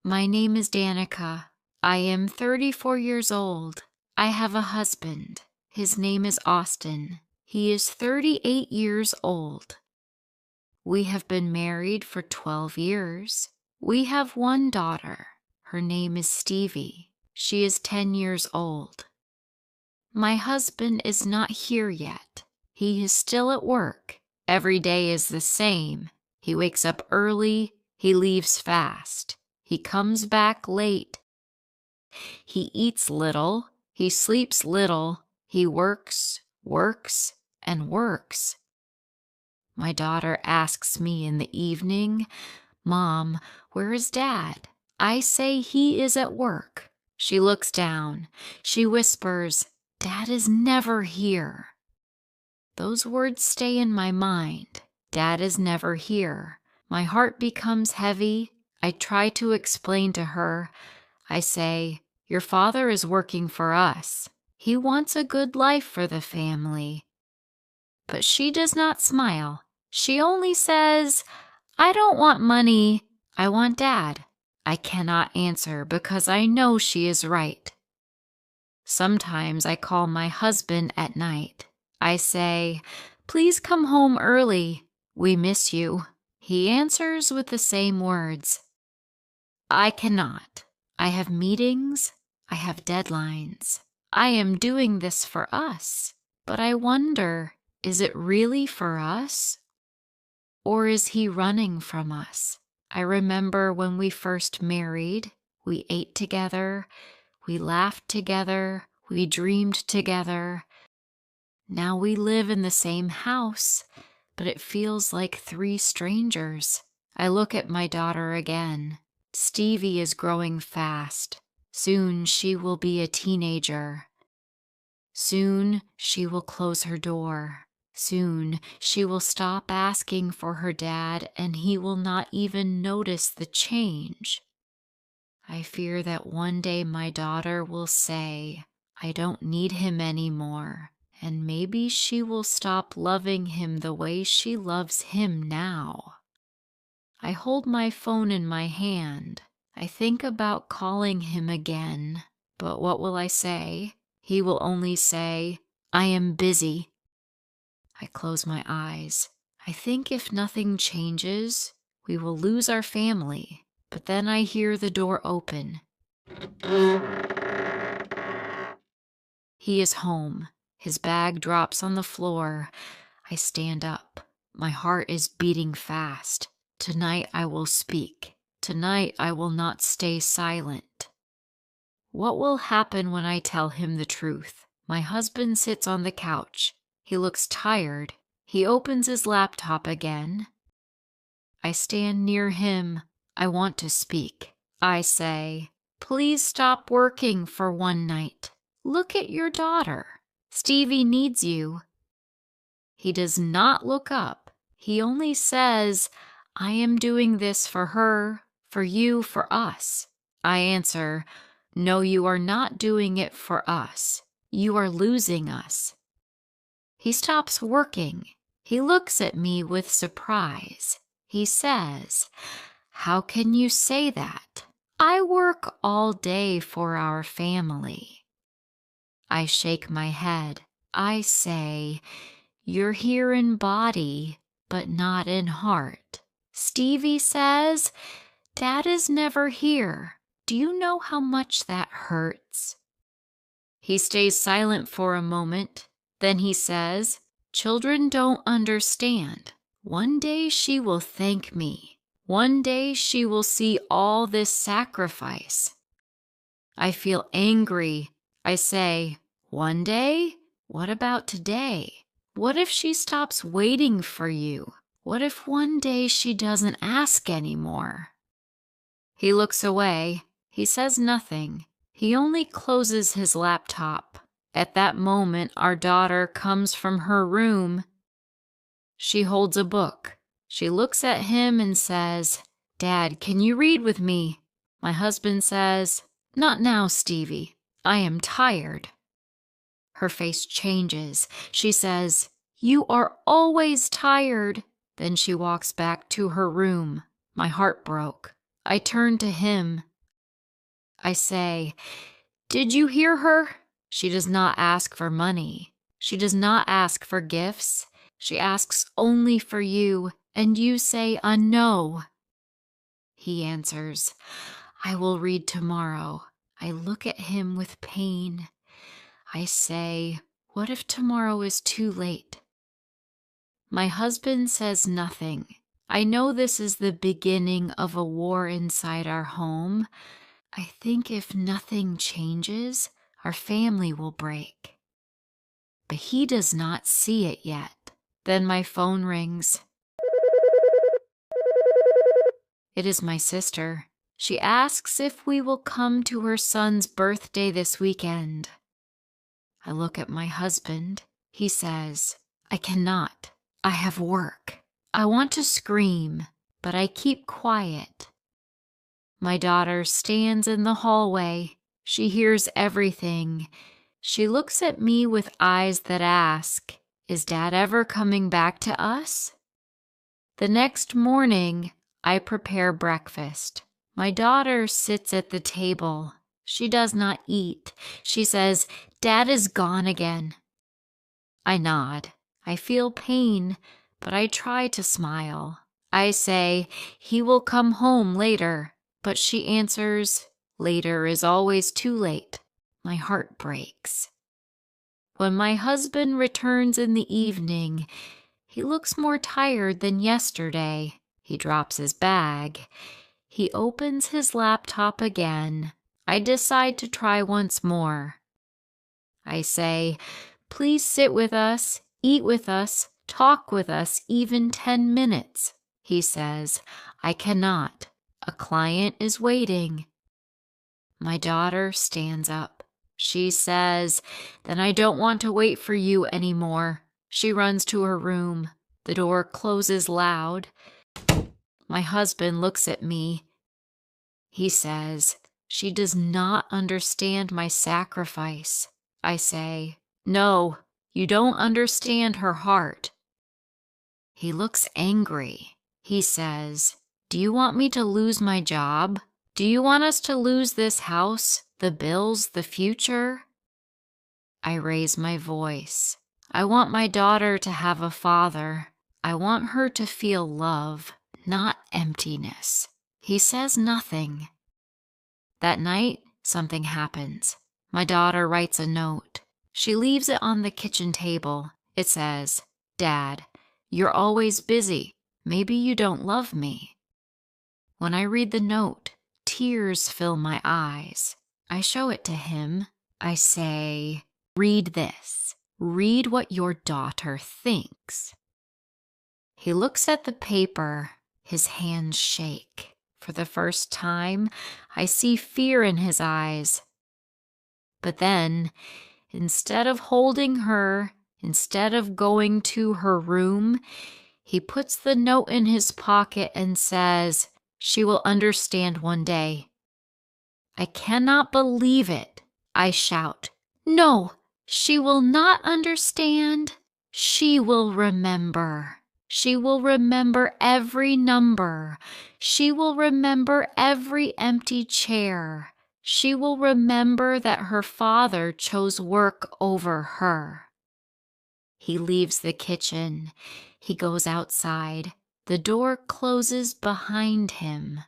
My name is Danica. I am 34 years old. I have a husband. His name is Austin. He is 38 years old. We have been married for 12 years. We have one daughter. Her name is Stevie. She is 10 years old. My husband is not here yet. He is still at work. Every day is the same. He wakes up early. He leaves fast. He comes back late. He eats little. He sleeps little. He works, and works. My daughter asks me in the evening, "Mom, where is Dad?" I say he is at work. She looks down. She whispers, "Dad is never here." Those words stay in my mind. Dad is never here. My heart becomes heavy. I try to explain to her. I say, "Your father is working for us. He wants a good life for the family." But she does not smile. She only says, "I don't want money. I want Dad." I cannot answer because I know she is right. Sometimes I call my husband at night. I say, "Please come home early. We miss you." He answers with the same words. I cannot. I have meetings. I have deadlines. I am doing this for us. But I wonder, is it really for us? Or is he running from us? I remember when we first married, we ate together, we laughed together, we dreamed together. Now we live in the same house, but it feels like three strangers. I look at my daughter again. Stevie is growing fast. Soon she will be a teenager. Soon she will close her door. Soon she will stop asking for her dad, and he will not even notice the change. I fear that one day my daughter will say, "I don't need him anymore," and maybe she will stop loving him the way she loves him now. I hold my phone in my hand. I think about calling him again, but what will I say? He will only say, "I am busy." I close my eyes. I think if nothing changes, we will lose our family. But then I hear the door open. He is home. His bag drops on the floor. I stand up. My heart is beating fast. Tonight I will speak. Tonight I will not stay silent. What will happen when I tell him the truth? My husband sits on the couch. He looks tired. He opens his laptop again. I stand near him. I want to speak. I say, "Please stop working for one night. Look at your daughter. Stevie needs you." He does not look up. He only says, "I am doing this for her, for you, for us." I answer, "No, you are not doing it for us. You are losing us." He stops working. He looks at me with surprise. He says, "How can you say that? I work all day for our family." I shake my head. I say, "You're here in body, but not in heart." Stevie says, "Dad is never here. Do you know how much that hurts?" He stays silent for a moment. Then he says, "Children don't understand. One day she will thank me. One day she will see all this sacrifice." I feel angry. I say, "One day? What about today? What if she stops waiting for you? What if one day she doesn't ask anymore?" He looks away. He says nothing. He only closes his laptop. At that moment, our daughter comes from her room. She holds a book. She looks at him and says, "Dad, can you read with me?" My husband says, "Not now, Stevie. I am tired." Her face changes. She says, "You are always tired." Then she walks back to her room. My heart broke. I turned to him. I say, "Did you hear her? She does not ask for money. She does not ask for gifts. She asks only for you, and you say a no." He answers, "I will read tomorrow." I look at him with pain. I say, "What if tomorrow is too late?" My husband says nothing. I know this is the beginning of a war inside our home. I think if nothing changes, our family will break. But he does not see it yet. Then my phone rings. It is my sister. She asks if we will come to her son's birthday this weekend. I look at my husband. He says, "I cannot. I have work." I want to scream, but I keep quiet. My daughter stands in the hallway. She hears everything. She looks at me with eyes that ask, "Is Dad ever coming back to us?" The next morning, I prepare breakfast. My daughter sits at the table. She does not eat. She says, "Dad is gone again." I nod. I feel pain, but I try to smile. I say, "He will come home later." But she answers, "Later is always too late." My heart breaks. When my husband returns in the evening, he looks more tired than yesterday. He drops his bag. He opens his laptop again. I decide to try once more. I say, "Please sit with us, eat with us, talk with us even 10 minutes. He says, "I cannot. A client is waiting." My daughter stands up. She says, "Then I don't want to wait for you anymore." She runs to her room. The door closes loud. My husband looks at me. He says, "She does not understand my sacrifice." I say, "No, you don't understand her heart." He looks angry. He says, "Do you want me to lose my job? Do you want us to lose this house, the bills, the future?" I raise my voice. I want my daughter to have a father. I want her to feel love, not emptiness. He says nothing. That night, something happens. My daughter writes a note. She leaves it on the kitchen table. It says, "Dad, you're always busy. Maybe you don't love me." When I read the note, tears fill my eyes. I show it to him. I say, "Read this. Read what your daughter thinks." He looks at the paper. His hands shake. For the first time, I see fear in his eyes. But then, instead of holding her, instead of going to her room, he puts the note in his pocket and says, "She will understand one day." I cannot believe it. I shout, "No, she will not understand. She will remember. She will remember every number. She will remember every empty chair. She will remember that her father chose work over her." He leaves the kitchen. He goes outside. The door closes behind him.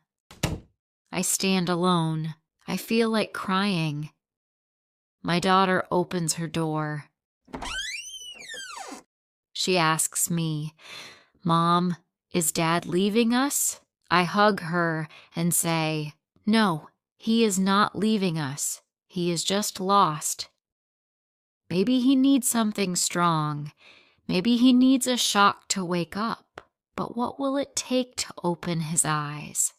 I stand alone. I feel like crying. My daughter opens her door. She asks me, "Mom, is Dad leaving us?" I hug her and say, "No, he is not leaving us. He is just lost. Maybe he needs something strong. Maybe he needs a shock to wake up. But what will it take to open his eyes?"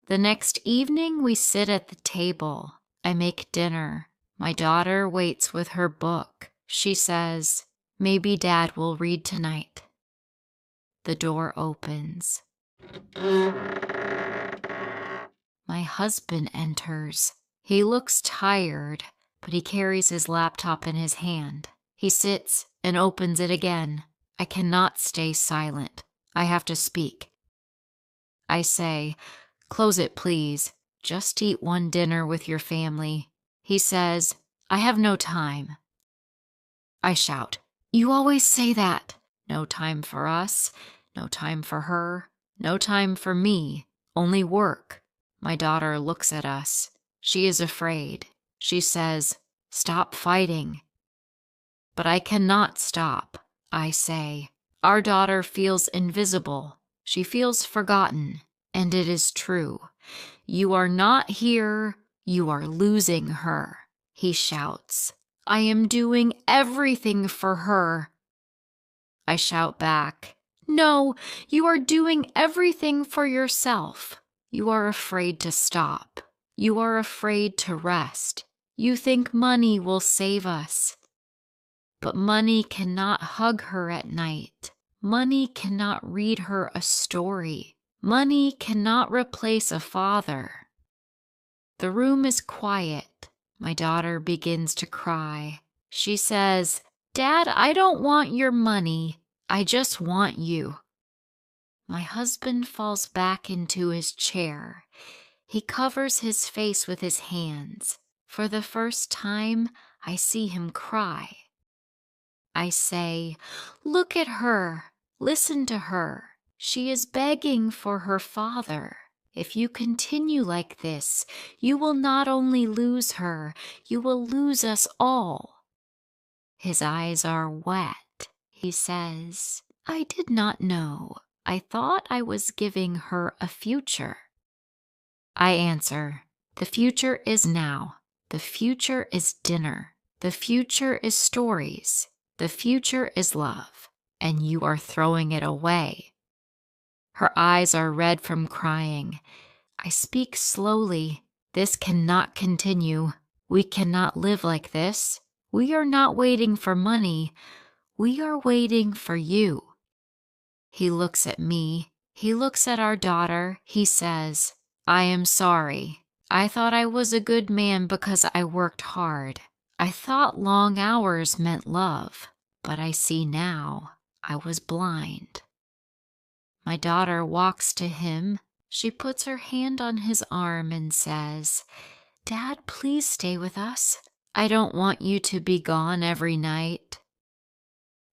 The next evening, we sit at the table. I make dinner. My daughter waits with her book. She says, "Maybe Dad will read tonight." The door opens. My husband enters. He looks tired, but he carries his laptop in his hand. He sits and opens it again. I cannot stay silent. I have to speak. I say, "Close it, please." Just eat one dinner with your family. He says, I have no time. I shout, You always say that. No time for us, no time for her, no time for me, only work. My daughter looks at us. She is afraid. She says, Stop fighting. But I cannot stop. I say, Our daughter feels invisible. She feels forgotten. And it is true. You are not here. You are losing her. He shouts. I am doing everything for her. I shout back, No, you are doing everything for yourself. You are afraid to stop. You are afraid to rest. You think money will save us. But money cannot hug her at night. Money cannot read her a story. Money cannot replace a father. The room is quiet. My daughter begins to cry. She says, Dad, I don't want your money. I just want you. My husband falls back into his chair. He covers his face with his hands. For the first time, I see him cry. I say, Look at her. Listen to her. She is begging for her father. If you continue like this, you will not only lose her, you will lose us all. His eyes are wet. He says, I did not know. I thought I was giving her a future. I answer, The future is now. The future is dinner. The future is stories. The future is love. And you are throwing it away. Her eyes are red from crying. I speak slowly. This cannot continue. We cannot live like this. We are not waiting for money. We are waiting for you. He looks at me. He looks at our daughter. He says, I am sorry. I thought I was a good man because I worked hard. I thought long hours meant love. But I see now I was blind. My daughter walks to him. She puts her hand on his arm and says, Dad, please stay with us. I don't want you to be gone every night.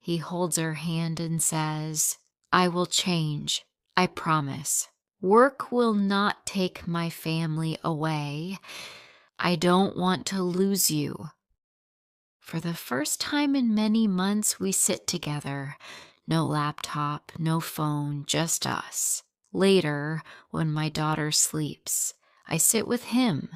He holds her hand and says, I will change. I promise. Work will not take my family away. I don't want to lose you. For the first time in many months, we sit together. No laptop, no phone, just us. Later, when my daughter sleeps, I sit with him.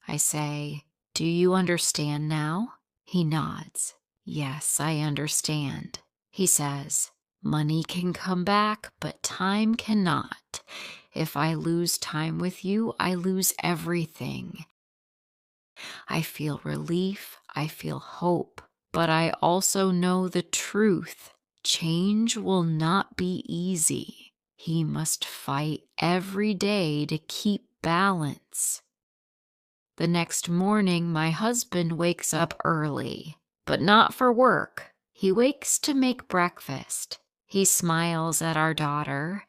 I say, Do you understand now? He nods. Yes, I understand. He says, Money can come back, but time cannot. If I lose time with you, I lose everything. I feel relief, I feel hope, but I also know the truth. Change will not be easy. He must fight every day to keep balance. The next morning, my husband wakes up early, but not for work. He wakes to make breakfast. He smiles at our daughter.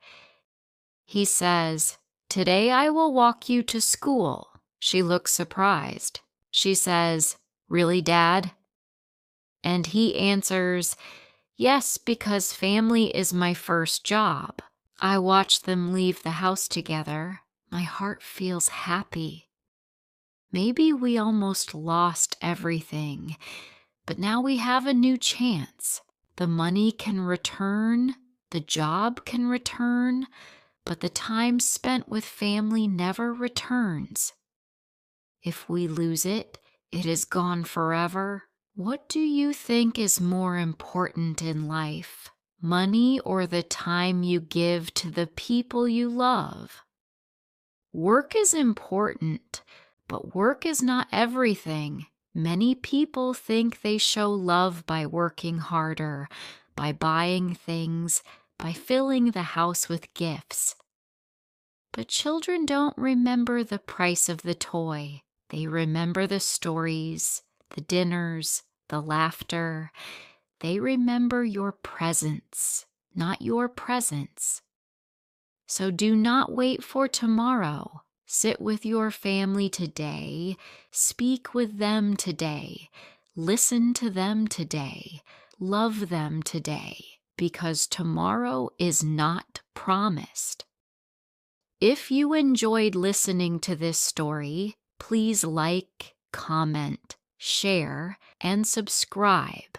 He says, Today I will walk you to school. She looks surprised. She says, Really, Dad? And he answers, Yes, because family is my first job. I watch them leave the house together. My heart feels happy. Maybe we almost lost everything, but now we have a new chance. The money can return, the job can return, but the time spent with family never returns. If we lose it, it is gone forever. What do you think is more important in life, money or the time you give to the people you love? Work is important, but work is not everything. Many people think they show love by working harder, by buying things, by filling the house with gifts. But children don't remember the price of the toy. They remember the stories, the dinners, the laughter. They remember your presence, not your presents. So do not wait for tomorrow. Sit with your family today. Speak with them today. Listen to them today. Love them today, because tomorrow is not promised. If you enjoyed listening to this story, please like, comment, share, and subscribe.